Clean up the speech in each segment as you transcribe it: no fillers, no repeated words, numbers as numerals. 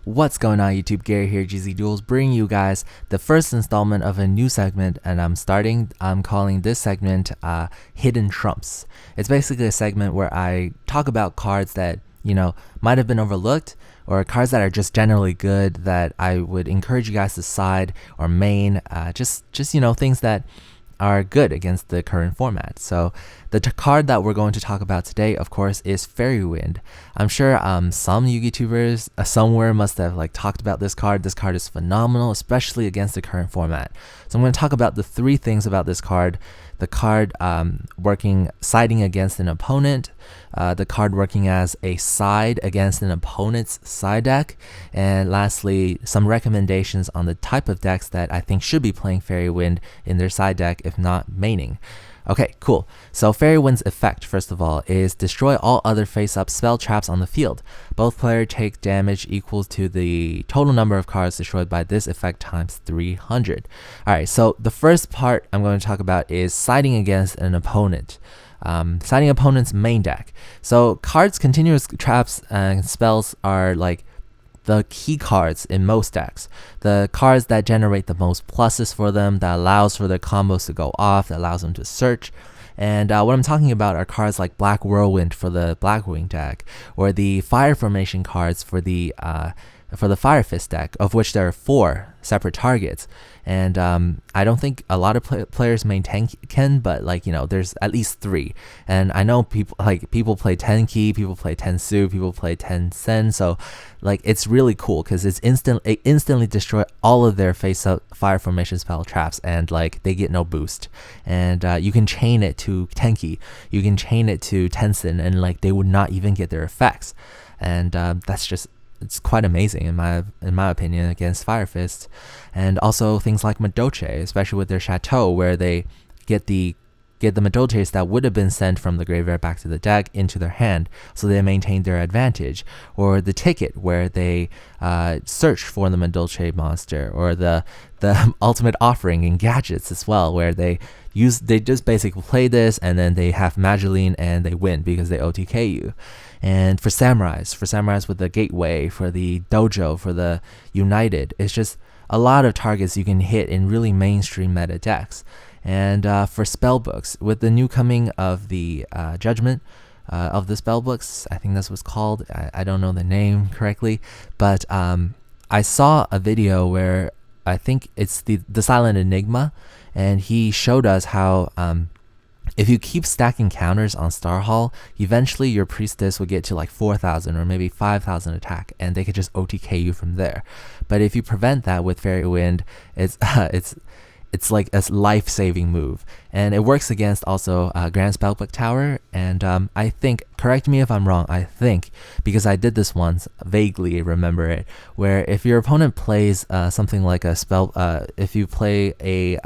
What's going on YouTube? Gary here, gzduel, bringing you guys the first installment of a new segment, and I'm calling this segment Hidden Trumps. It's basically a segment where I talk about cards that, might have been overlooked, or cards that are just generally good that I would encourage you guys to side or main, just things that are good against the current format. So the card that we're going to talk about today, of course, is Fairy Wind. I'm sure some YouTubers somewhere must have talked about this card. This card is phenomenal, especially against the current format. So I'm going to talk about the three things about this card. The card siding against an opponent, the card working as a side against an opponent's side deck, and lastly, some recommendations on the type of decks that I think should be playing Fairy Wind in their side deck, if not maining. Okay, cool. So Fairy Wind's effect, first of all, is destroy all other face-up spell traps on the field. Both players take damage equal to the total number of cards destroyed by this effect times 300. Alright, so the first part I'm going to talk about is siding against an opponent. Siding opponent's main deck. So cards, continuous traps, and spells are the key cards in most decks. The cards that generate the most pluses for them, that allows for their combos to go off, that allows them to search. And what I'm talking about are cards like Black Whirlwind for the Blackwing deck, or the Fire Formation cards for the Fire Fist deck, of which there are 4 separate targets. And I don't think a lot of players main Tenken, but there's at least 3. And I know people play Tenki, people play Tensu, people play Tensen. So it's really cool because it instantly destroy all of their face-up Fire Formation spell traps, and they get no boost. And you can chain it to Tenki, you can chain it to Tensen, and they would not even get their effects. And it's quite amazing in my opinion against Fire Fist. And also things like Madoche, especially with their Chateau, where they get the Madoches that would have been sent from the graveyard back to the deck into their hand, so they maintain their advantage. Or the Ticket, where they search for the Madoche monster, or the Ultimate Offering in Gadgets as well, where they just basically play this and then they have Mageline and they win because they OTK you. And for samurais with the Gateway, for the Dojo, for the United, it's just a lot of targets you can hit in really mainstream meta decks. And for spellbooks, with the new coming of the Judgment of the spellbooks, I think that's what's called. I don't know the name correctly, but I saw a video where I think it's the Silent Enigma, and he showed us how if you keep stacking counters on Star Hall, eventually your priestess will get to 4,000 or maybe 5,000 attack, and they could just OTK you from there. But if you prevent that with Fairy Wind, it's like a life-saving move. And it works against also Grand Spellbook Tower. And I think, correct me if I'm wrong, I think, because I did this once, vaguely remember it, where if your opponent plays something like a spell, if you play a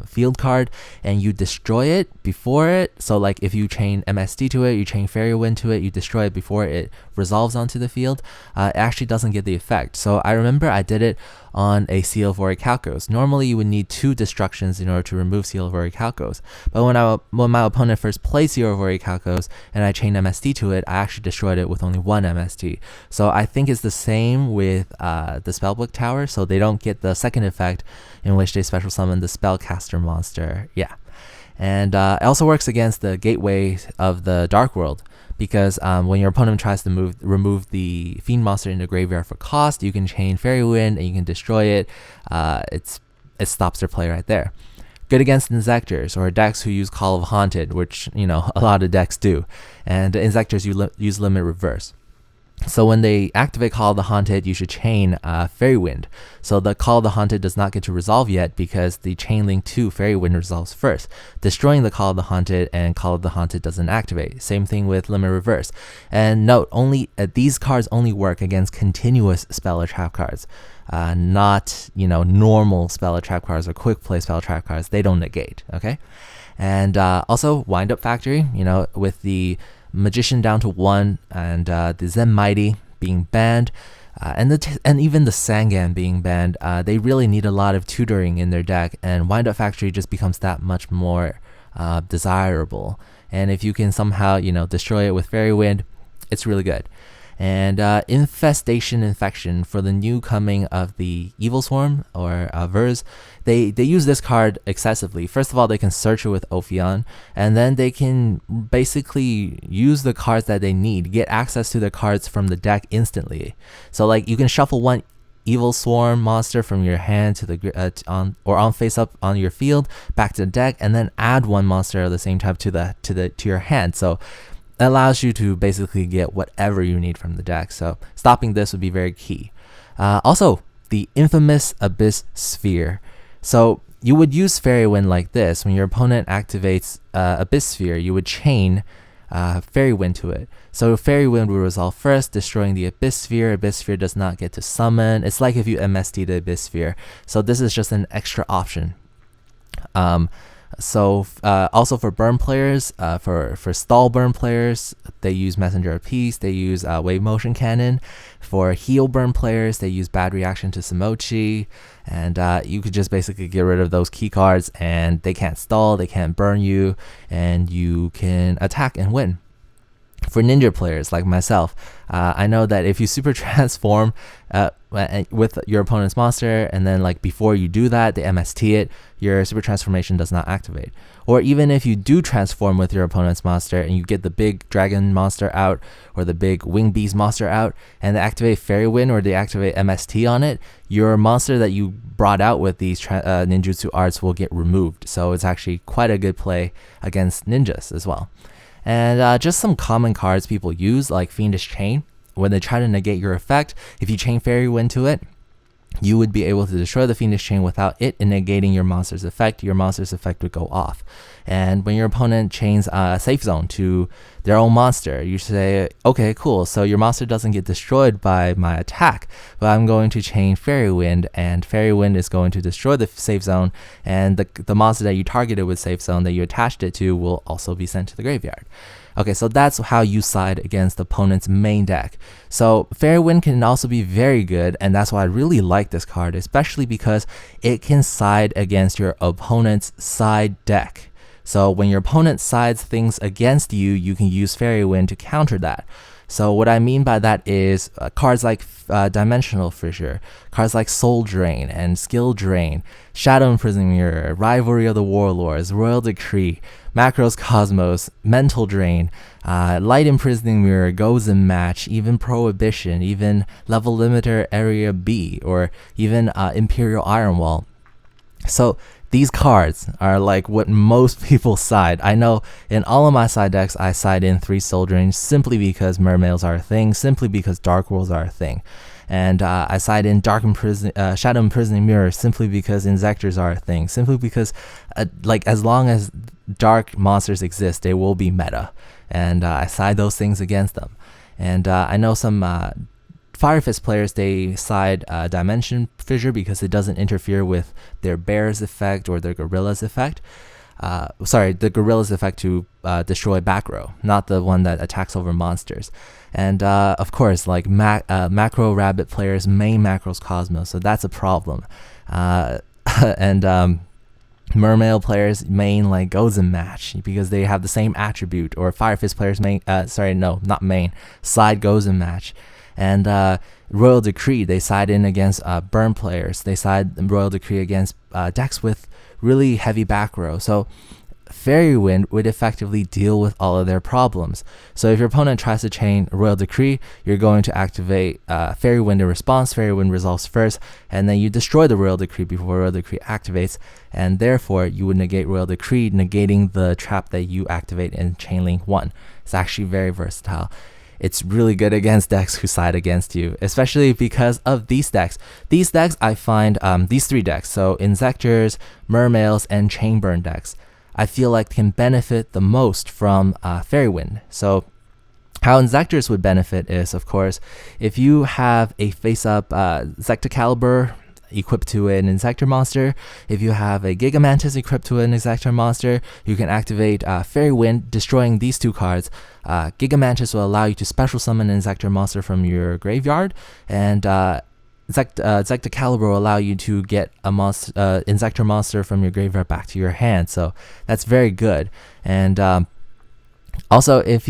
field card and you destroy it before it, so if you chain MST to it, you chain Fairy Wind to it, you destroy it before it resolves onto the field, it actually doesn't get the effect. So I remember I did it on a Seal of Orichalcos. Normally you would need 2 destructions in order to remove Seal of Orichalcos. But when my opponent first played Seal of Orichalcos and I chained MST to it, I actually destroyed it with only 1 MST. So I think it's the same with the Spellbook Tower, so they don't get the second effect in which they special summon the Spellcaster monster. Yeah. And it also works against the Gateway of the Dark World, because when your opponent tries to remove the Fiend monster in the graveyard for cost, you can chain Fairy Wind and you can destroy it. It stops their play right there. Good against Insectors, or decks who use Call of Haunted, which a lot of decks do. And Insectors use Limit Reverse. So when they activate Call of the Haunted, you should chain Fairy Wind. So the Call of the Haunted does not get to resolve yet because the chain link to Fairy Wind resolves first, destroying the Call of the Haunted, and Call of the Haunted doesn't activate. Same thing with Limit Reverse. And note, these cards only work against continuous spell or trap cards. Not normal spell or trap cards or quick play spell or trap cards. They don't negate. Okay. And also Wind Up Factory, with the Magician down to 1, and the Zen Mighty being banned, and even the Sangan being banned, they really need a lot of tutoring in their deck, and Wind Up Factory just becomes that much more desirable. And if you can somehow destroy it with Fairy Wind, it's really good. And Infestation Infection for the new coming of the Evil Swarm or Verse. They use this card excessively. First of all, they can search it with Ophion, and then they can basically use the cards that they need, get access to the cards from the deck instantly. So like you can shuffle one Evil Swarm monster from your hand to the on face up on your field back to the deck, and then add one monster of the same type to your hand. So it allows you to basically get whatever you need from the deck. So stopping this would be very key. Also, the infamous Abyss Sphere. So you would use Fairy Wind like this. When your opponent activates Abyss Sphere, you would chain Fairy Wind to it. So Fairy Wind will resolve first, destroying the Abyss Sphere. Abyss Sphere does not get to summon. It's like if you MST the Abyss Sphere. So this is just an extra option. Also for burn players, for stall burn players, they use Messenger of Peace, they use Wave Motion Cannon. For heal burn players, they use Bad Reaction to Samochi, and you could just basically get rid of those key cards, and they can't stall, they can't burn you, and you can attack and win. For ninja players like myself, I know that if you super transform with your opponent's monster, and then like before you do that, they MST it, your super transformation does not activate. Or even if you do transform with your opponent's monster and you get the big dragon monster out or the big wing beast monster out, and they activate Fairy Wind or they activate MST on it, your monster that you brought out with these ninjutsu arts will get removed. So it's actually quite a good play against ninjas as well. And just some common cards people use, like Fiendish Chain. When they try to negate your effect, if you chain Fairy Wind to it, you would be able to destroy the Fiendish Chain without it negating your monster's effect. Your monster's effect would go off. And when your opponent chains a Safe Zone to their own monster, you say, okay, cool, so your monster doesn't get destroyed by my attack, but I'm going to chain Fairy Wind, and Fairy Wind is going to destroy the Safe Zone, and the monster that you targeted with Safe Zone that you attached it to will also be sent to the graveyard. Okay, so that's how you side against the opponent's main deck. So Fairy Wind can also be very good, and that's why I really like this card, especially because it can side against your opponent's side deck. So when your opponent sides things against you, you can use Fairy Wind to counter that. So what I mean by that is cards like Dimensional Fissure, cards like Soul Drain and Skill Drain, Shadow Imprisoning Mirror, Rivalry of the Warlords, Royal Decree, Macros Cosmos, Mental Drain, Light Imprisoning Mirror, Goes and Match, even Prohibition, even Level Limiter Area B, or even Imperial Iron Wall. So these cards are like what most people side. I know in all of my side decks, I side in 3 Soul Drains simply because Mermails are a thing, simply because Dark Worlds are a thing. And I side in Shadow Imprisoning Mirror simply because Insectors are a thing, simply because like as long as dark monsters exist, they will be meta. And I side those things against them. And I know some Fire Fist players, they side Dimension Fissure because it doesn't interfere with their Bear's effect or their Gorilla's effect. The Gorilla's effect to destroy back row, not the one that attacks over monsters. And of course, like Macro Rabbit players main Macros Cosmos, so that's a problem. And Mermail players main like Goes and Match because they have the same attribute, or Fire Fist players main, side Goes and Match. And Royal Decree, they side in against burn players. They side Royal Decree against decks with really heavy back row. So Fairy Wind would effectively deal with all of their problems. So if your opponent tries to chain Royal Decree, you're going to activate Fairy Wind in response. Fairy Wind resolves first, and then you destroy the Royal Decree before Royal Decree activates, and therefore you would negate Royal Decree, negating the trap that you activate in Chain Link 1. It's actually very versatile. It's really good against decks who side against you, especially because of these decks. These decks, I find, these 3 decks, so Insectors, Mermails, and Chainburn decks, I feel like can benefit the most from Fairy Wind. So how Insectors would benefit is, of course, if you have a face-up Zectacaliber equipped to an Insector monster. If you have a Gigamantis equipped to an Insector monster, you can activate Fairy Wind, destroying these 2 cards. Gigamantis will allow you to special summon an Insector monster from your graveyard, and Zectacaliber will allow you to get a Insector monster from your graveyard back to your hand. So that's very good. And also, if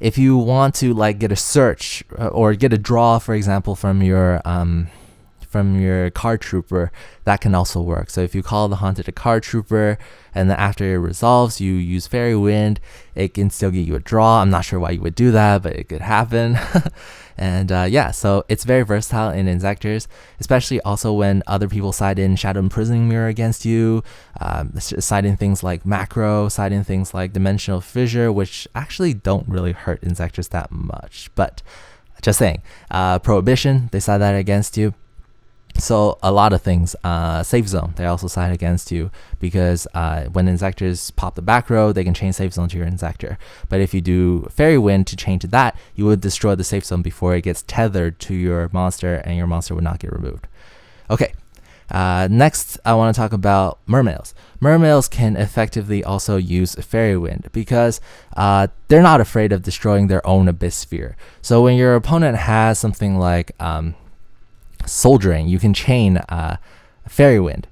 if you want to like get a search or get a draw, for example, from your card trooper, that can also work. So if you call the haunted a card trooper and then after it resolves you use fairy wind, it can still get you a draw. I'm not sure why you would do that, but it could happen. And yeah, so it's very versatile in Inzektor's, especially also when other people side in Shadow Imprisoning Mirror against you, siding things like Macro, siding things like Dimensional Fissure, which actually don't really hurt Inzektor's that much, but just saying. Prohibition, they side that against you. So a lot of things. Safe zone, they also side against you because when Inzektors pop the back row, they can chain safe zone to your Inzektor. But if you do fairy wind to chain to that, you would destroy the safe zone before it gets tethered to your monster, and your monster would not get removed. Okay. Next, I want to talk about mermaids. Mermaids can effectively also use fairy wind because they're not afraid of destroying their own abyss sphere. So when your opponent has something like Soul Drain, you can chain fairy wind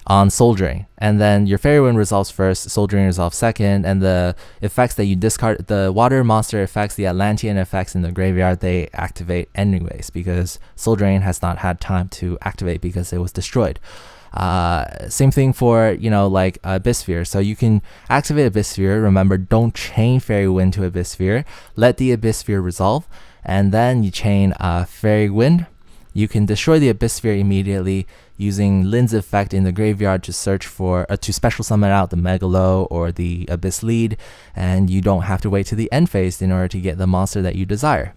on Soul Drain, and then your fairy wind resolves first, Soul Drain resolves second, and the effects that you discard, the water monster effects, the Atlantean effects in the graveyard, they activate anyways because Soul Drain has not had time to activate because it was destroyed. Same thing for, like Abyss Sphere. So you can activate Abyss Sphere. Remember, don't chain fairy wind to Abyss Sphere. Let the Abyss Sphere resolve, and then you chain fairy wind. You can destroy the Abyss Sphere immediately using Lin's effect in the graveyard to search for, to special summon out the Megalo or the Abyss Lead, and you don't have to wait to the end phase in order to get the monster that you desire.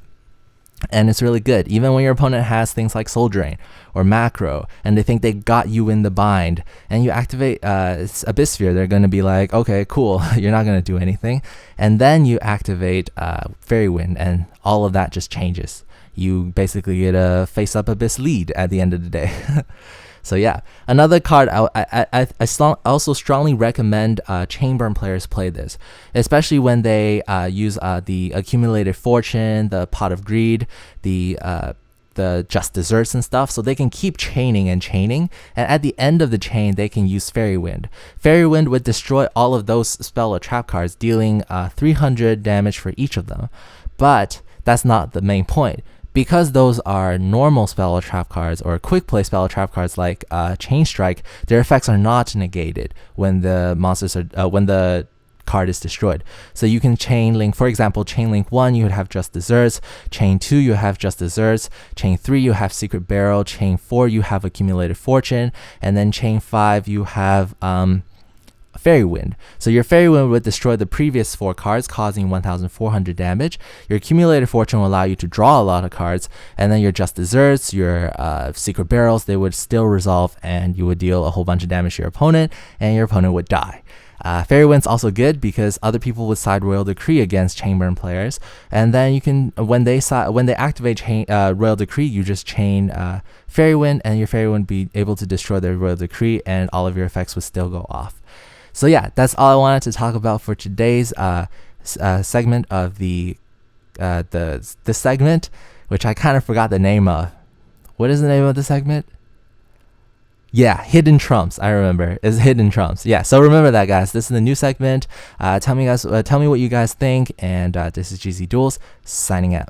And it's really good, even when your opponent has things like Soul Drain or Macro, and they think they got you in the bind, and you activate Abyss Sphere, they're going to be like, okay, cool, you're not going to do anything. And then you activate Fairy Wind, and all of that just changes. You basically get a face-up Abyss Lead at the end of the day. So yeah, another card I also strongly recommend Chainburn players play this, especially when they use the Accumulated Fortune, the Pot of Greed, the Just Desserts and stuff, so they can keep chaining and chaining, and at the end of the chain they can use Fairy Wind. Fairy Wind would destroy all of those spell or trap cards, dealing 300 damage for each of them. But that's not the main point. Because those are normal spell or trap cards or quick play spell or trap cards like Chain Strike, their effects are not negated when the monsters are when the card is destroyed. So you can chain link, for example, chain link 1 you would have Just Desserts, chain 2 you have Just Desserts, chain 3 you have Secret Barrel, chain 4 you have Accumulated Fortune, and then chain 5 you have Fairy Wind. So your Fairy Wind would destroy the previous 4 cards, causing 1,400 damage. Your Accumulated Fortune will allow you to draw a lot of cards, and then your Just Desserts, your Secret Barrels, they would still resolve, and you would deal a whole bunch of damage to your opponent, and your opponent would die. Fairy Wind's also good because other people would side Royal Decree against Chainburn players, and then you can, when they activate Royal Decree, you just chain Fairy Wind, and your Fairy Wind be able to destroy their Royal Decree, and all of your effects would still go off. So yeah, that's all I wanted to talk about for today's segment of this segment, which I kind of forgot the name of. What is the name of the segment? Yeah, Hidden Trumps. I remember. It's Hidden Trumps. Yeah, so remember that, guys. This is the new segment. Tell me what you guys think. And this is gzduels signing out.